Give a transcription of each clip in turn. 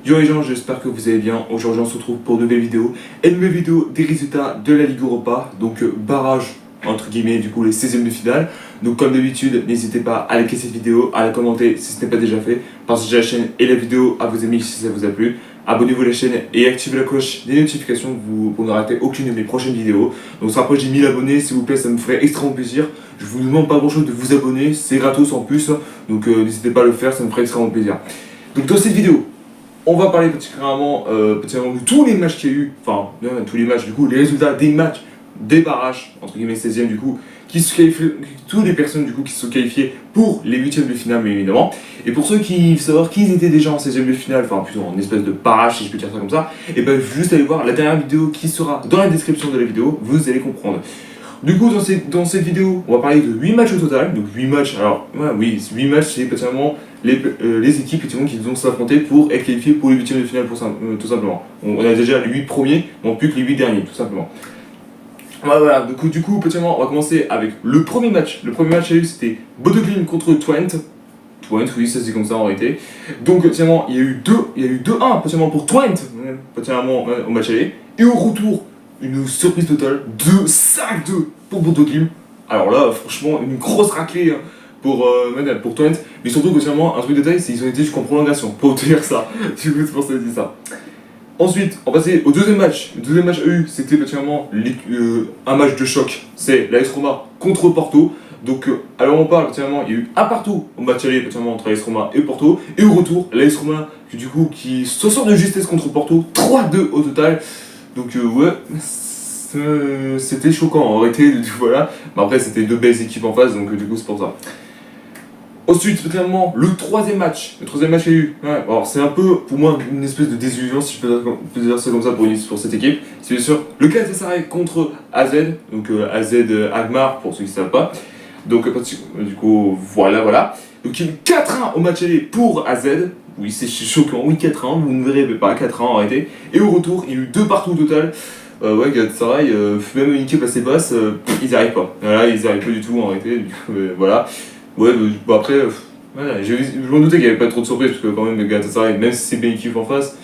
Yo les gens, j'espère que vous allez bien. Aujourd'hui on se retrouve pour une nouvelle vidéo. Et une nouvelle vidéo des résultats de la Ligue Europa. Donc barrage entre guillemets du coup les 16e de finale. Donc comme d'habitude, n'hésitez pas à liker cette vidéo, à la commenter si ce n'est pas déjà fait. Partagez la chaîne et la vidéo à vos amis si ça vous a plu. Abonnez-vous à la chaîne et activez la cloche des notifications pour ne rater aucune de mes prochaines vidéos. Donc on se rapproche des 1000 abonnés, s'il vous plaît, ça me ferait extrêmement plaisir. Je vous demande pas grand chose de vous abonner, c'est gratos en plus. Donc n'hésitez pas à le faire, ça me ferait extrêmement plaisir. Donc dans cette vidéo, on va parler particulièrement de tous les matchs qu'il y a eu, enfin, tous les matchs, du coup, les résultats des matchs, des barrages, entre guillemets 16e, du coup, qui se qualifient, toutes les personnes, du coup, qui se sont qualifiées pour les 8e de finale, mais évidemment. Et pour ceux qui veulent savoir qu'ils étaient déjà en 16e de finale, enfin, plutôt en espèce de barrage, si je peux dire ça comme ça, et ben, juste aller voir la dernière vidéo qui sera dans la description de la vidéo, vous allez comprendre. Du coup, dans cette vidéo, on va parler de 8 matchs au total. Donc 8 matchs, alors, ouais, oui, 8 matchs, c'est particulièrement les équipes qui vont s'affronter pour être qualifiées pour les 8e de finale, tout simplement. On a déjà les 8 premiers, on plus que les 8 derniers, tout simplement. Voilà, du coup, particulièrement, on va commencer avec le premier match. Le premier match, c'était Bodo Glimt contre Twente. Twente, oui, ça c'est comme ça en réalité. Donc, particulièrement, il y a eu 2-1, particulièrement pour Twente, particulièrement au match aller. Et au retour, une surprise totale de 5-2 pour Bodo Glimt. Alors là, franchement, une grosse raclée pour Twente. Mais surtout, particulièrement, un truc de détail, c'est qu'ils ont été jusqu'en prolongation. Pour te dire ça. Du coup, c'est pour ça que je dis ça. Ensuite, on va passer au deuxième match. Le deuxième match EU, c'était particulièrement un match de choc. C'est l'AS Roma contre Porto. Donc, alors on parle particulièrement, il y a eu un partout au match aller particulièrement entre l'AS Roma et Porto. Et au retour, l'AS Roma qui se sort de justesse contre Porto, 3-2 au total. Donc ouais, c'était choquant en réalité, voilà. Mais après, c'était deux belles équipes en face, donc du coup, c'est pour ça. Ensuite, finalement, le troisième match qu'il y a eu, ouais, alors c'est un peu pour moi une espèce de désillusion, si je peux dire ça comme ça pour cette équipe. C'est bien sûr le Galatasaray contre AZ, donc AZ Agmar pour ceux qui ne savent pas. Donc du coup, voilà. Donc il y a eu 4-1 au match aller pour AZ. Oui, c'est choquant, oui 4-1, vous ne verrez pas 4-1 en réalité. Et au retour, il y a eu 2 partout au total. Ouais, Galatasaray, même une équipe assez basse, ils n'y arrivent pas. Voilà, ils n'y arrivent pas du tout en réalité, du coup, voilà. Ouais, bon après, voilà, je m'en doutais qu'il n'y avait pas trop de surprises, parce que quand même, les Galatasaray, même si c'est bien équipe en face,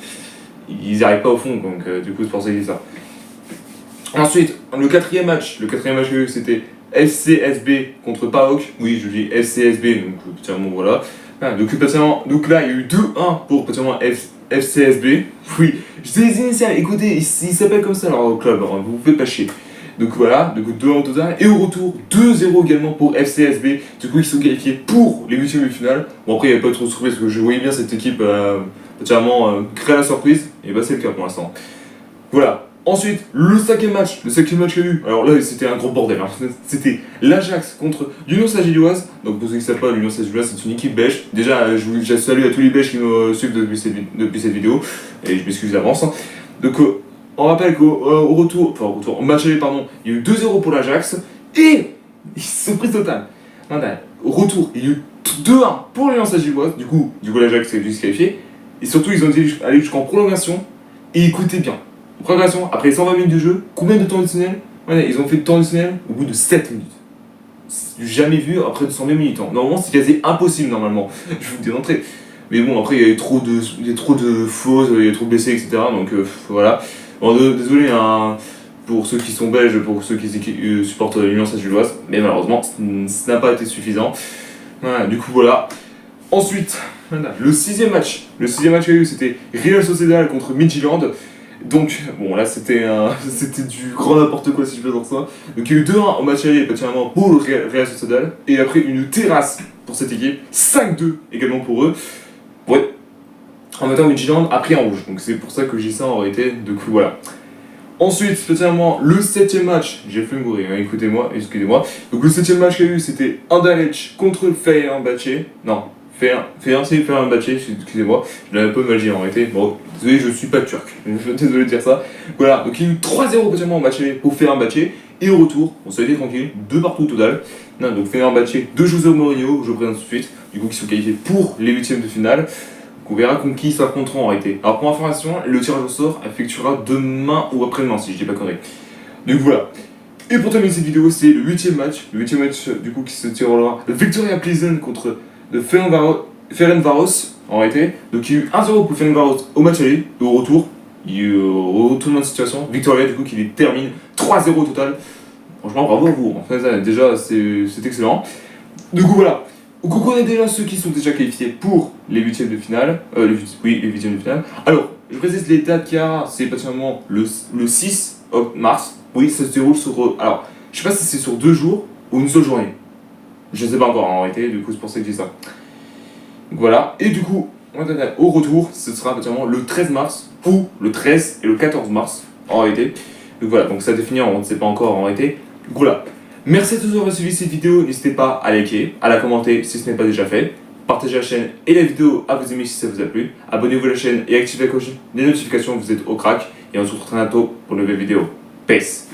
ils n'y arrivent pas au fond, donc du coup, c'est pour ça que je dis ça. Ensuite, le quatrième match que j'ai eu, c'était FCSB contre PAOK. Oui, je dis FCSB, donc particulièrement voilà. Donc là, il y a eu 2-1 pour particulièrement FCSB. Oui, je sais les initiales, écoutez, il s'appelle comme ça leur club, hein, vous vous faites pas chier. Donc voilà, 2-1 au total. Et au retour, 2-0 également pour FCSB. Du coup, ils sont qualifiés pour les 8e de finale. Bon, après, il n'y avait pas trop de surprise parce que je voyais bien cette équipe particulièrement créer la surprise. Et bah, c'est le cas pour l'instant. Voilà. Ensuite, le cinquième match qu'il y a eu. Alors là, c'était un gros bordel. Hein. C'était l'Ajax contre l'Union Saint-Gilloise. Donc pour ceux qui ne savent pas, l'Union Saint-Gilloise, c'est une équipe belge. Déjà, je salue à tous les Belges qui me suivent depuis cette vidéo. Et je m'excuse d'avance. Hein. Donc, on rappelle au match aller, pardon, il y a eu 2-0 pour l'Ajax. Et, surprise totale. Au retour, il y a eu 2-1 pour l'Union Saint-Gilloise. Du coup l'Ajax s'est disqualifié. Et surtout, ils ont été allés jusqu'en prolongation. Et écoutez bien. Progression, après 120 minutes de jeu, combien de temps additionnel? Ouais, ils ont fait de temps additionnel au bout de 7 minutes. C'est jamais vu après de 120 minutes. Hein. Normalement, c'est quasi impossible, normalement. Je vous le dis d'entrée. Mais bon, après, il y a trop de fautes, il y a trop de blessés, etc. Donc voilà. Bon, désolé hein, pour ceux qui sont belges, pour ceux qui supportent l'Union Saint-Gilloise. Mais malheureusement, ça n'a pas été suffisant. Voilà, du coup, voilà. Ensuite, voilà, le sixième match qu'il y a eu, c'était Real Sociedad contre Midtjylland. Donc, bon, là, c'était du grand n'importe quoi, si je peux dire ça. Donc, il y a eu 2-1 au match aller, particulièrement pour le Real Sociedad. Et après, une terrasse pour cette équipe. 5-2 également pour eux. Ouais. En même temps, Midtjylland a pris en rouge. Donc, c'est pour ça que j'ai ça en réalité. Du coup, voilà. Ensuite, particulièrement, le 7ème match. J'ai fait mourir, hein, excusez-moi. Donc, le 7ème match qu'il y a eu, c'était Anderlecht contre Fenerbahçe. Non. Fenerbahçe, excusez-moi, je l'avais un peu mal dit en réalité. Bon, désolé, je suis pas turc, désolé de dire ça. Voilà, donc il y a eu 3-0 particulièrement en match aller pour Fenerbahçe. Et au retour, on s'est été tranquille, 2 partout au total. Non, donc Fenerbahçe de José Mourinho, je présente tout de suite, du coup qui sont qualifiés pour les 8e de finale. Donc on verra contre qui ils s'affronteront en réalité. Alors pour information, le tirage au sort effectuera demain ou après-demain, si je dis pas conneries. Donc voilà. Et pour terminer cette vidéo, c'est le 8e match. Le 8e match du coup qui se tirera Victoria Pleasant contre de Ferencváros. en réalité. Donc il y a eu 1-0 pour Fenerbahçe au match aller et au retour. Il y a eu au retournement de situation. Victoria du coup qui les termine 3-0 au total. Franchement bravo à vous. Enfin, déjà c'est excellent. Du coup voilà. Donc on connaît déjà ceux qui sont déjà qualifiés pour les huitièmes de finale. Les huitièmes de finale. Alors je précise les dates qu'il y a. C'est particulièrement le 6 mars. Oui, ça se déroule sur. Alors je sais pas si c'est sur 2 jours ou une seule journée. Je sais pas encore en réalité. Du coup c'est pour ça que je dis ça. Donc voilà. Et du coup au retour, ce sera particulièrement le 13 mars ou le 13 et le 14 mars en réalité. Donc voilà, donc ça définit, on ne sait pas encore en réalité. Donc voilà. Merci à tous d'avoir suivi cette vidéo, n'hésitez pas à liker, à la commenter si ce n'est pas déjà fait, partagez la chaîne et la vidéo à vos amis si ça vous a plu, abonnez-vous à la chaîne et activez la cloche des notifications, vous êtes au crack, et on se retrouve très bientôt pour une nouvelle vidéo. Peace.